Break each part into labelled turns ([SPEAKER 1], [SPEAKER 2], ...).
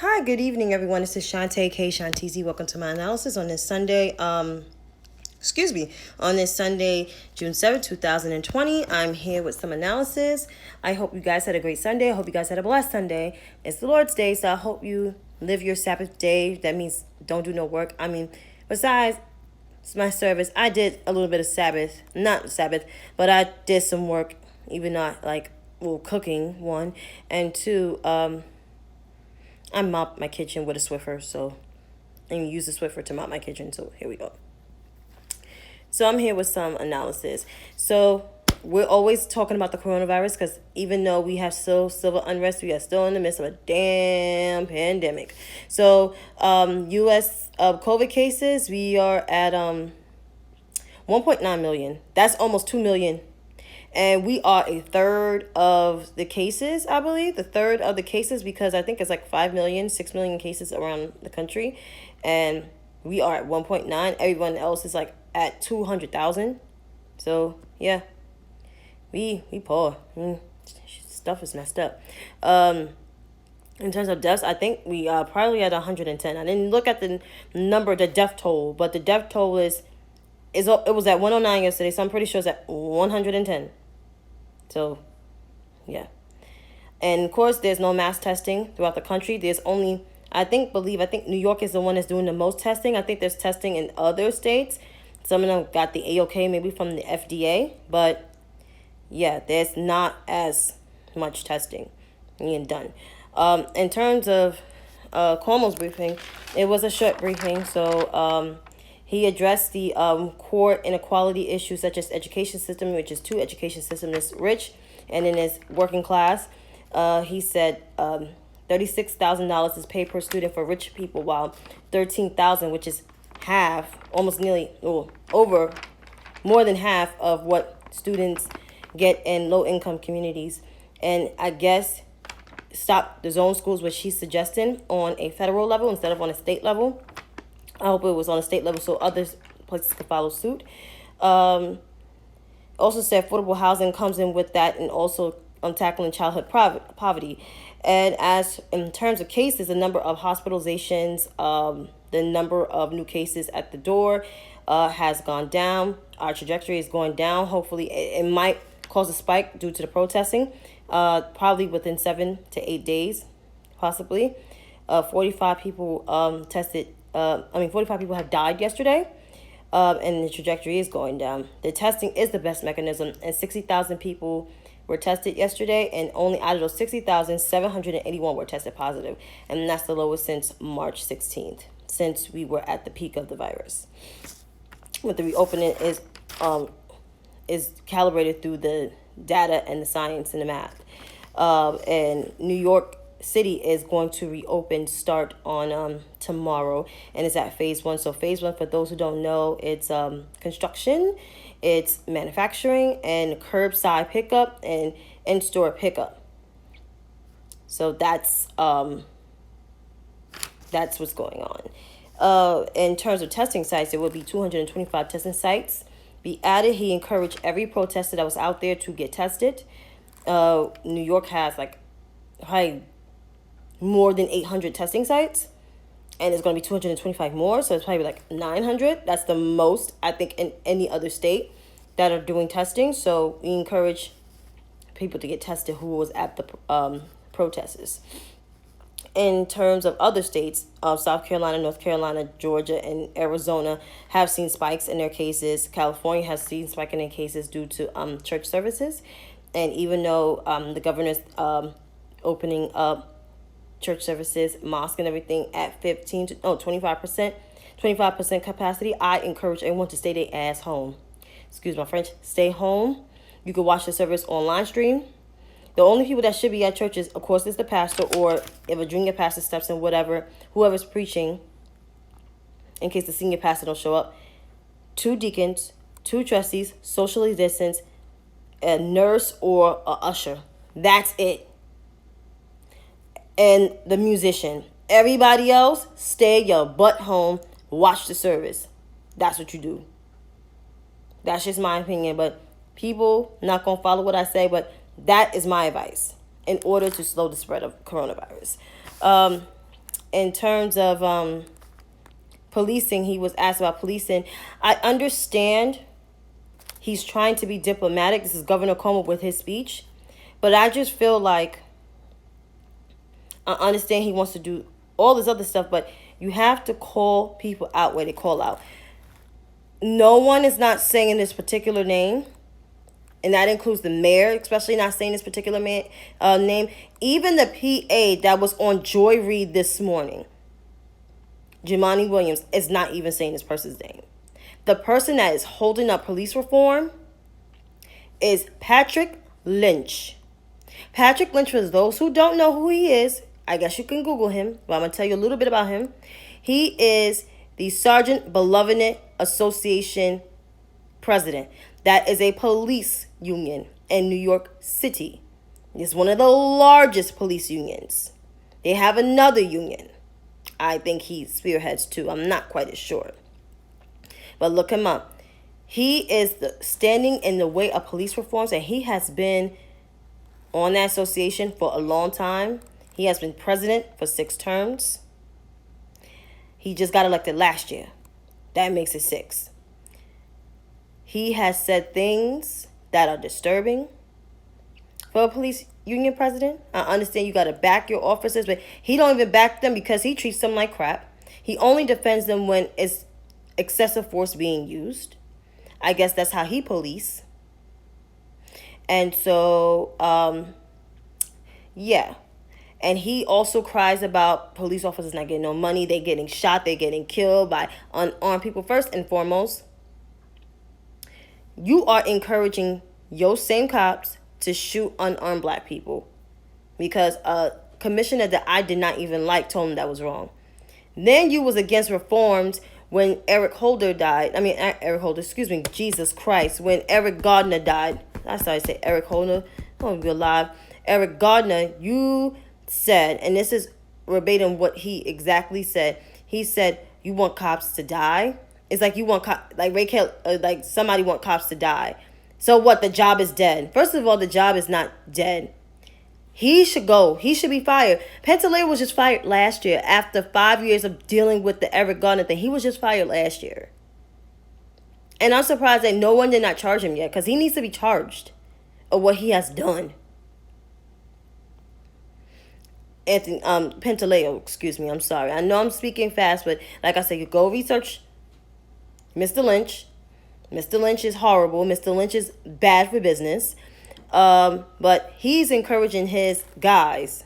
[SPEAKER 1] Hi, good evening, everyone. This is Shantae K. Shantizi. Welcome to my analysis on this Sunday. On this Sunday, June 7th, 2020. I'm here with some analysis. I hope you guys had a great Sunday. I hope you guys had a blessed Sunday. It's the Lord's Day, so I hope you live your Sabbath day. That means don't do no work. Besides my service, I did a little bit of not Sabbath, but I did some work, even not cooking, one, and two, I mopped my kitchen with a Swiffer, and use the Swiffer to mop my kitchen. So here we go. So I'm here with some analysis. So we're always talking about the coronavirus because even though we have still civil unrest, we are still in the midst of a damn pandemic. So U.S. COVID cases, we are at 1.9 million. That's almost 2 million. And we are a third of the cases, I believe. The third of the cases, because I think it's like 5 million, 6 million cases around the country. And we are at 1.9. Everyone else is like at 200,000. So, yeah. We poor. Stuff is messed up. In terms of deaths, I think we are probably at 110. I didn't look at the number, the death toll. But the death toll it was at 109 yesterday, so I'm pretty sure it's at 110. So, yeah. And of course, there's no mass testing throughout the country. There's only, I think New York is the one that's doing the most testing. I think there's testing in other states. Some of them got the AOK maybe from the FDA. But, yeah, there's not as much testing being done. In terms of Cuomo's briefing, it was a short briefing. So, he addressed the core inequality issues such as education system, which is two education system is rich and then is working class. He said $36,000 is paid per student for rich people, while $13,000, which is half, almost nearly over more than half of what students get in low income communities. And I guess stop the zone schools, which he's suggesting on a federal level instead of on a state level. I hope it was on a state level so other places could follow suit. Also said affordable housing comes in with that, and also tackling childhood poverty. And as in terms of cases, the number of hospitalizations, the number of new cases at the door has gone down. Our trajectory is going down. Hopefully, it might cause a spike due to the protesting, probably within 7 to 8 days, possibly. 45 people tested. 45 people have died yesterday, and the trajectory is going down. The testing is the best mechanism, and 60,000 people were tested yesterday, and only out of those 60,000, 781 were tested positive, and that's the lowest since March 16th, since we were at the peak of the virus. With the reopening is calibrated through the data and the science and the math. And New York City is going to start on tomorrow, and it's at phase 1. So phase 1, for those who don't know, it's construction, it's manufacturing, and curbside pickup and in-store pickup. So that's what's going on. In terms of testing sites, there will be 225 testing sites be added. He encouraged every protester that was out there to get tested. New York has probably more than 800 testing sites, and it's going to be 225 more, so it's probably 900. That's the most, I think, in any other state that are doing testing. So we encourage people to get tested who was at the protests. In terms of other states, South Carolina, North Carolina, Georgia, and Arizona have seen spikes in their cases. California has seen spike in their cases due to church services. And even though the governor's opening up church services, mosque and everything at 25% capacity, I encourage everyone to stay their ass home. Excuse my French. Stay home. You can watch the service online stream. The only people that should be at churches, of course, is the pastor, or if a junior pastor steps in, whoever's preaching, in case the senior pastor don't show up. 2 deacons, 2 trustees, socially distanced, a nurse or a usher. That's it. And the musician. Everybody else, stay your butt home, watch the service. That's what you do. That's just my opinion, but people not going to follow what I say, but that is my advice in order to slow the spread of coronavirus. in terms of policing, he was asked about policing. I understand he's trying to be diplomatic. This is Governor Cuomo with his speech. But I just feel like I understand he wants to do all this other stuff, but you have to call people out where they call out. No one is not saying this particular name, and that includes the mayor, especially not saying this particular name. Even the PA that was on Joy Reid this morning, Jumaane Williams, is not even saying this person's name. The person that is holding up police reform is Patrick Lynch. Patrick Lynch, for those who don't know who he is, I guess you can Google him, but I'm going to tell you a little bit about him. He is the Sergeant Benevolent Association president. That is a police union in New York City. It's one of the largest police unions. They have another union. I think he spearheads too. I'm not quite as sure. But look him up. He is standing in the way of police reforms, and he has been on that association for a long time. He has been president for 6 terms. He just got elected last year. That makes it 6. He has said things that are disturbing for a police union president. I understand you got to back your officers, but he don't even back them because he treats them like crap. He only defends them when it's excessive force being used. I guess that's how he police. And so, yeah. And he also cries about police officers not getting no money. They're getting shot. They're getting killed by unarmed people. First and foremost, you are encouraging your same cops to shoot unarmed black people because a commissioner that I did not even like told him that was wrong. Then you was against reforms when Eric Holder died. I mean, Eric Holder, excuse me, Jesus Christ. When Eric Gardner died. I started to say Eric Holder. Oh, you're alive. Eric Gardner, you said, and this is verbatim what he exactly said. He said, you want cops to die? It's like you want like somebody want cops to die. So what? The job is dead. First of all, the job is not dead. He should go. He should be fired. Pantaleo was just fired last year after 5 years of dealing with the Eric Gardner thing. He was just fired last year. And I'm surprised that no one did not charge him yet because he needs to be charged of what he has done. Anthony Pantaleo, excuse me, I'm sorry. I know I'm speaking fast, but like I said, you go research Mr. Lynch. Mr. Lynch is horrible. Mr. Lynch is bad for business. But he's encouraging his guys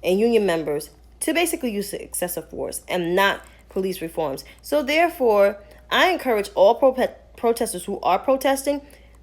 [SPEAKER 1] and union members to basically use excessive force and not police reforms. So therefore, I encourage all protesters who are protesting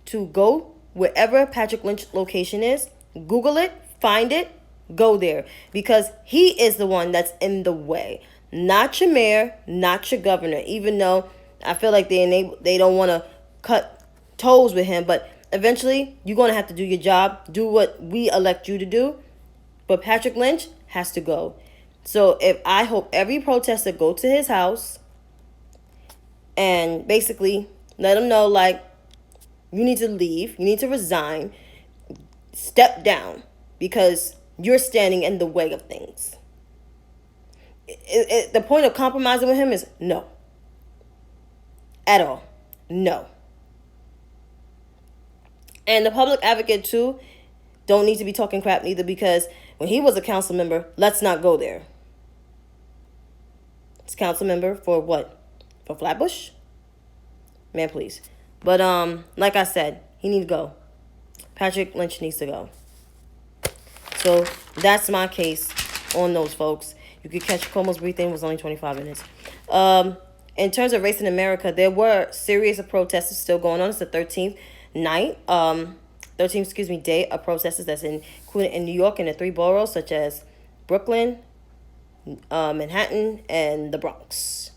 [SPEAKER 1] to go wherever Patrick Lynch location is, Google it, find it, go there, because he is the one that's in the way, not your mayor, not your governor, even though I feel like they don't want to cut toes with him, but eventually you're going to have to do your job, do what we elect you to do, but Patrick Lynch has to go. So I hope every protester go to his house and basically let him know, like, you need to leave, you need to resign, step down, because you're standing in the way of things. The point of compromising with him is no. At all. No. And the public advocate, too, don't need to be talking crap neither, because when he was a council member, let's not go there. It's council member for what? For Flatbush? Man, please. But, like I said, he needs to go. Patrick Lynch needs to go. So that's my case on those folks. You could catch Cuomo's briefing. It was only 25 minutes. In terms of race in America, there were series of protests still going on. It's the 13th day of protests that's included in New York and the 3 boroughs such as Brooklyn, Manhattan, and the Bronx.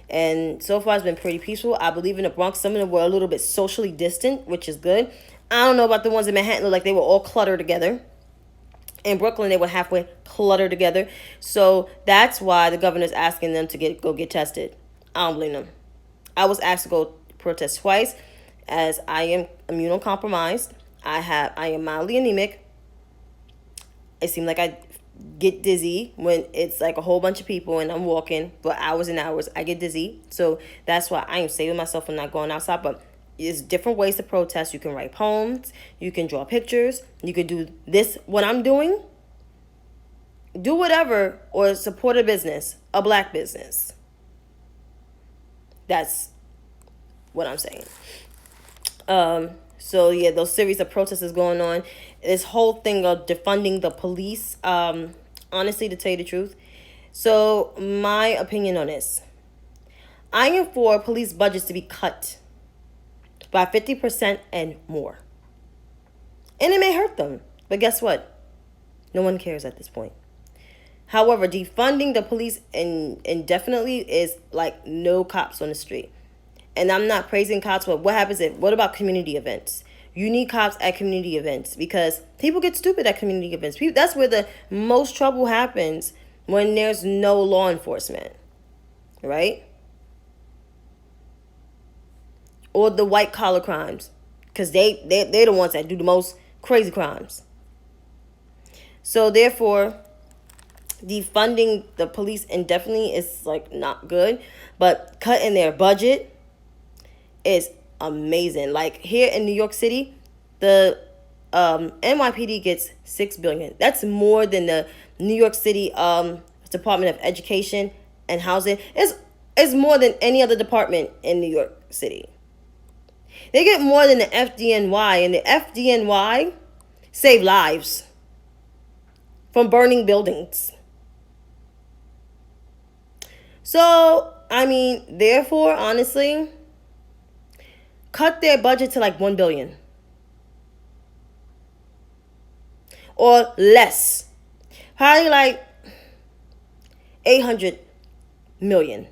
[SPEAKER 1] And so far it's been pretty peaceful. I believe in the Bronx, some of them were a little bit socially distant, which is good. I don't know about the ones in Manhattan, look like they were all cluttered together. In Brooklyn, they were halfway cluttered together. So that's why the governor's asking them to go get tested. I don't blame them. I was asked to go protest twice as I am immunocompromised. I am mildly anemic. It seemed like I get dizzy when it's like a whole bunch of people and I'm walking for hours and hours. I get dizzy. So that's why I am saving myself from not going outside. But there's different ways to protest. You can write poems. You can draw pictures. You can do this, what I'm doing. Do whatever or support a business, a black business. That's what I'm saying. So yeah, those series of protests is going on. This whole thing of defunding the police. Honestly, to tell you the truth. So my opinion on this. I am for police budgets to be cut by 50% and more. And it may hurt them. But guess what? No one cares at this point. However, defunding the police indefinitely is like no cops on the street. And I'm not praising cops, but what about community events? You need cops at community events because people get stupid at community events. That's where the most trouble happens, when there's no law enforcement, right? Or the white collar crimes, because they're the ones that do the most crazy crimes. So therefore, defunding the police indefinitely is like not good, but cutting their budget is amazing. Like here in New York City, the NYPD gets $6 billion. That's more than the New York City Department of Education and Housing. It's more than any other department in New York City. They get more than the FDNY, and the FDNY save lives from burning buildings. So, I mean, therefore, honestly, cut their budget to like $1 billion. Or less. Probably like 800 million.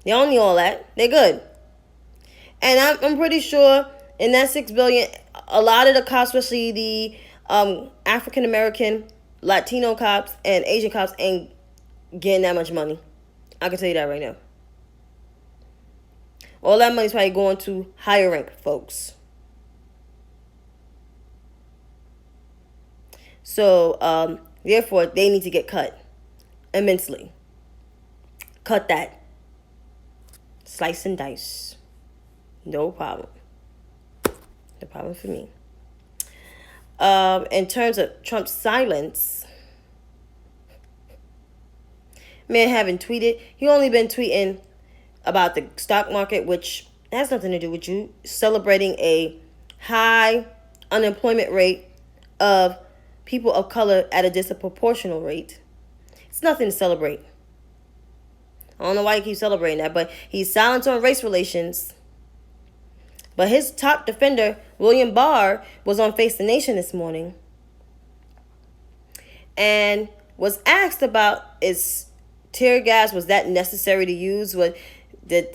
[SPEAKER 1] They don't need all that. They're good. And I'm pretty sure in that $6 billion, a lot of the cops, especially the African American, Latino cops, and Asian cops, ain't getting that much money. I can tell you that right now. All that money's probably going to higher rank folks. So, therefore, they need to get cut immensely. Cut that. Slice and dice. No problem. No problem for me. In terms of Trump's silence, man haven't tweeted. He only been tweeting about the stock market, which has nothing to do with you. Celebrating a high unemployment rate of people of color at a disproportional rate. It's nothing to celebrate. I don't know why he keeps celebrating that, but he's silent on race relations. But his top defender, William Barr, was on Face the Nation this morning and was asked about, is tear gas, was that necessary to use? Did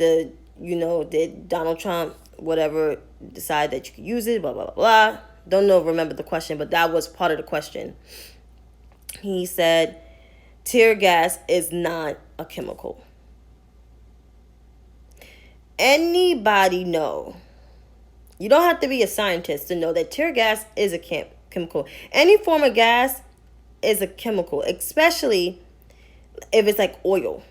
[SPEAKER 1] Donald Trump, whatever, decide that you could use it, blah, blah, blah, blah. Don't know, remember the question, but that was part of the question. He said, tear gas is not a chemical. Anybody know? You don't have to be a scientist to know that tear gas is a chemical. Any form of gas is a chemical, especially if it's like oil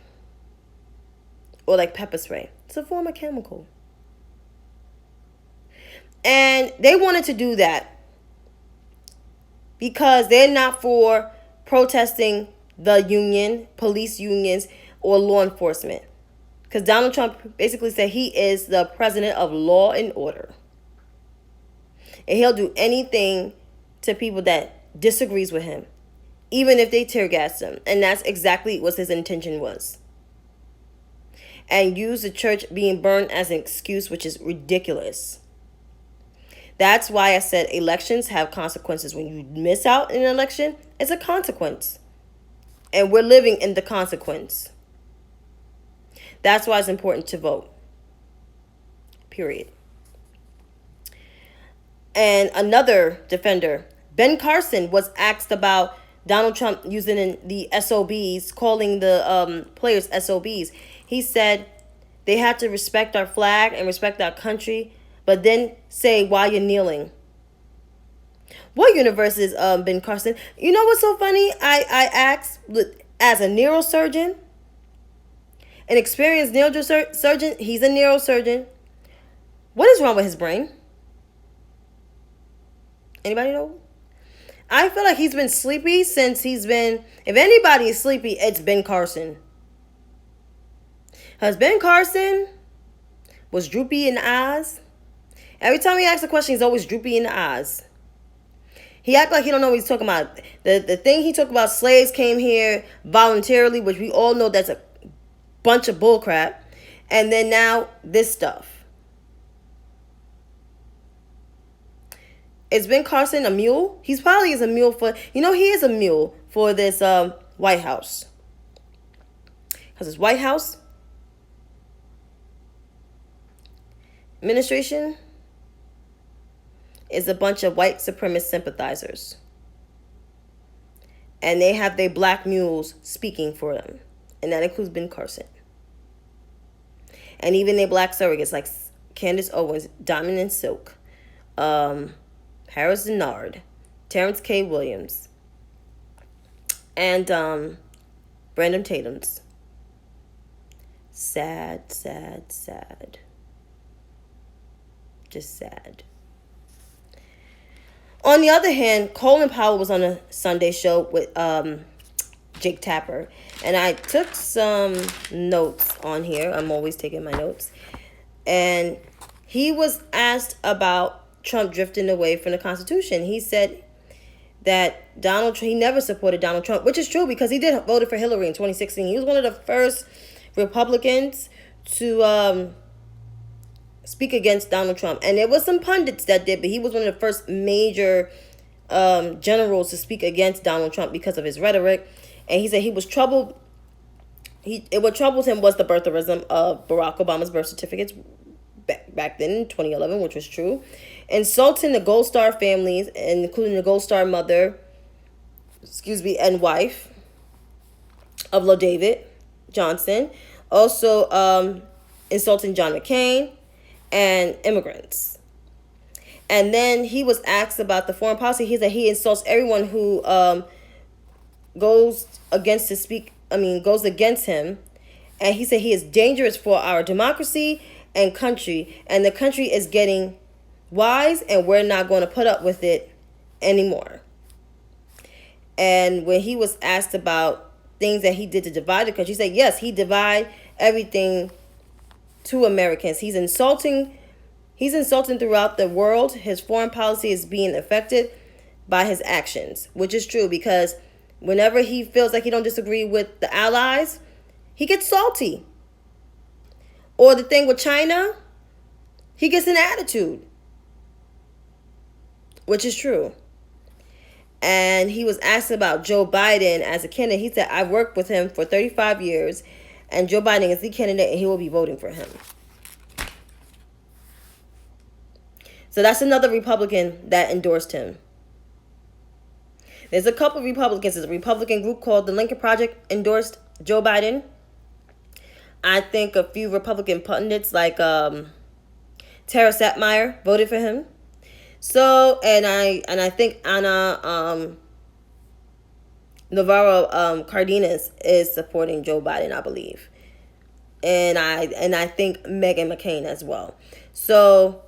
[SPEAKER 1] or like pepper spray. It's a form of chemical. And they wanted to do that because they're not for protesting the union, police unions, or law enforcement. Because Donald Trump basically said he is the president of law and order. And he'll do anything to people that disagrees with him, even if they tear gas him. And that's exactly what his intention was. And use the church being burned as an excuse, which is ridiculous. That's why I said elections have consequences. When you miss out in an election, it's a consequence. And we're living in the consequence. That's why it's important to vote. Period. And another defender, Ben Carson, was asked about Donald Trump using the SOBs, calling the players SOBs. He said they had to respect our flag and respect our country, but then say why you're kneeling. What universe is Ben Carson? You know what's so funny? I asked, as a neurosurgeon, an experienced neurosurgeon. He's a neurosurgeon. What is wrong with his brain? Anybody know? I feel like he's been sleepy since he's been. If anybody is sleepy, it's Ben Carson. Because Ben Carson was droopy in the eyes. Every time he asks a question, he's always droopy in the eyes. He act like he don't know what he's talking about. The thing he talked about, slaves came here voluntarily, which we all know that's a bunch of bullcrap. And then now this stuff. Is Ben Carson a mule? He's probably is a mule for, he is a mule for this White House. Because this White House administration is a bunch of white supremacist sympathizers. And they have their black mules speaking for them. And that includes Ben Carson. And even their black surrogates like Candace Owens, Diamond and Silk, Harris Denard, Terrence K. Williams, and Brandon Tatum's. Sad, sad, sad. Just sad. On the other hand, Colin Powell was on a Sunday show with Jake Tapper. And I took some notes on here. I'm always taking my notes. And he was asked about Trump drifting away from the Constitution. He said that he never supported Donald Trump, which is true because he did vote for Hillary in 2016. He was one of the first Republicans to speak against Donald Trump. And there was some pundits that did, but he was one of the first major generals to speak against Donald Trump because of his rhetoric. And he said he was troubled. What troubled him was the birtherism of Barack Obama's birth certificates back then in 2011, which was true. Insulting the Gold Star families, including the Gold Star mother, and wife of LaDavid Johnson. Also insulting John McCain and immigrants. And then he was asked about the foreign policy. He said he insults everyone who goes against him. And he said he is dangerous for our democracy and country. And the country is getting wise and we're not going to put up with it anymore. And when he was asked about things that he did to divide the country, he said, yes, he divide everything to Americans. He's insulting throughout the world. His foreign policy is being affected by his actions, which is true because whenever he feels like he don't disagree with the allies, he gets salty. Or the thing with China, he gets an attitude, which is true. And he was asked about Joe Biden as a candidate. He said, I've worked with him for 35 years, and Joe Biden is the candidate, and he will be voting for him. So that's another Republican that endorsed him. There's a couple of Republicans. There's a Republican group called the Lincoln Project endorsed Joe Biden. I think a few Republican pundits like Tara Satmire voted for him. So, and I think Ana Navarro Cardenas is supporting Joe Biden, I believe. And I think Meghan McCain as well. So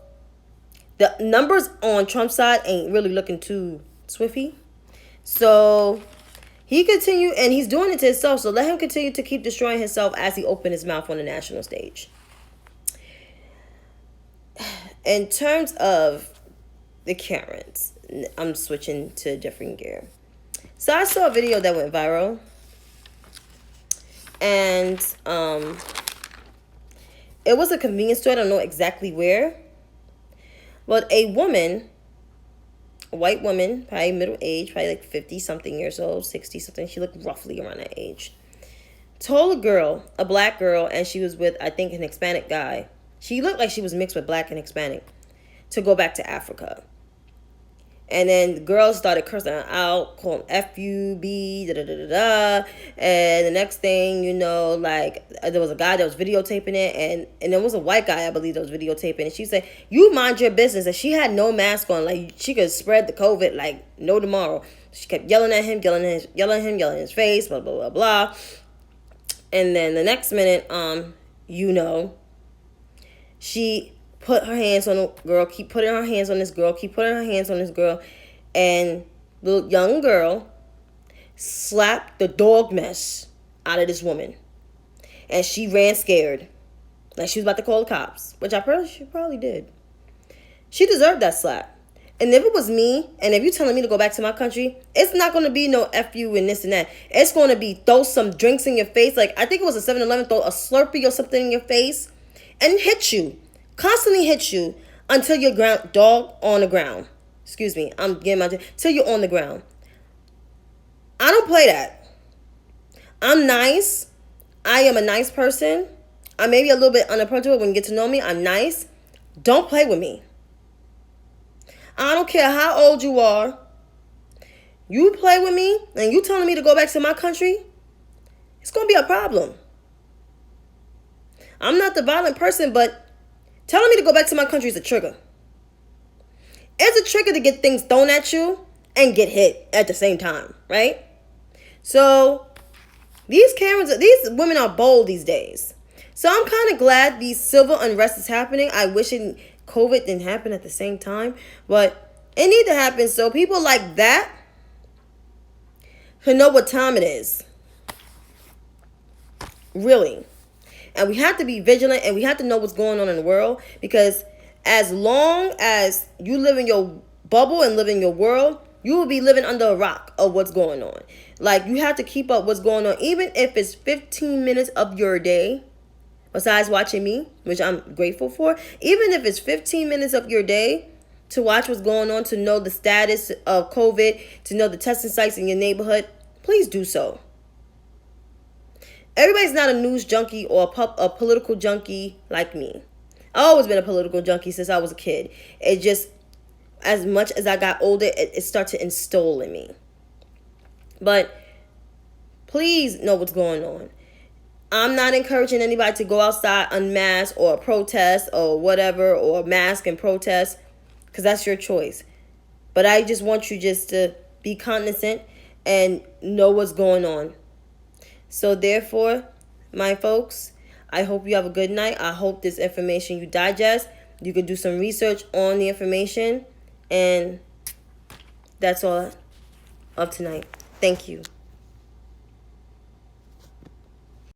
[SPEAKER 1] the numbers on Trump's side ain't really looking too swiffy. So he continue, and he's doing it to himself. So let him continue to keep destroying himself as he opened his mouth on the national stage. In terms of the Karens, I'm switching to a different gear. So I saw a video that went viral, and it was a convenience store. I don't know exactly where, but a white woman, probably middle age, probably like 50 something years old, 60 something. She looked roughly around that age. Told a black girl, and she was with, I think, an Hispanic guy. She looked like she was mixed with black and Hispanic, to go back to Africa. And then the girls started cursing her out, calling F-U-B, da-da-da-da-da. And the next thing you know, like, there was a guy that was videotaping it, and there was a white guy, I believe, that was videotaping it. And she said, you mind your business. And she had no mask on. Like, she could spread the COVID like no tomorrow. She kept yelling at him, yelling in his face, blah, blah, blah, blah. And then the next minute, she put her hands on the girl, keep putting her hands on this girl, and the young girl slapped the dog mess out of this woman. And she ran scared. Like she was about to call the cops, which she probably did. She deserved that slap. And if it was me, and if you're telling me to go back to my country, it's not going to be no F you and this and that. It's going to be throw some drinks in your face. Like, I think it was a 7-Eleven, throw a Slurpee or something in your face and hit you. Constantly hit you until you're dog on the ground. Excuse me, I'm getting my... Till you're on the ground. I don't play that. I'm nice. I am a nice person. I may be a little bit unapproachable when you get to know me. I'm nice. Don't play with me. I don't care how old you are. You play with me and you telling me to go back to my country, it's going to be a problem. I'm not the violent person, but telling me to go back to my country is a trigger. It's a trigger to get things thrown at you and get hit at the same time, right? So these women are bold these days. So I'm kind of glad these civil unrest is happening. I wish COVID didn't happen at the same time, but it need to happen so people like that can know what time it is. Really. And we have to be vigilant and we have to know what's going on in the world, because as long as you live in your bubble and live in your world, you will be living under a rock of what's going on. Like, you have to keep up what's going on, even if it's 15 minutes of your day. Besides watching me, which I'm grateful for, even if it's 15 minutes of your day to watch what's going on, to know the status of COVID, to know the testing sites in your neighborhood, please do so. Everybody's not a news junkie or a political junkie like me. I've always been a political junkie since I was a kid. It just, as much as I got older, it started to instill in me. But please know what's going on. I'm not encouraging anybody to go outside unmasked or protest or whatever, or mask and protest, because that's your choice. But I just want you just to be cognizant and know what's going on. So therefore, my folks, I hope you have a good night. I hope this information you digest. You can do some research on the information. And that's all of tonight. Thank you.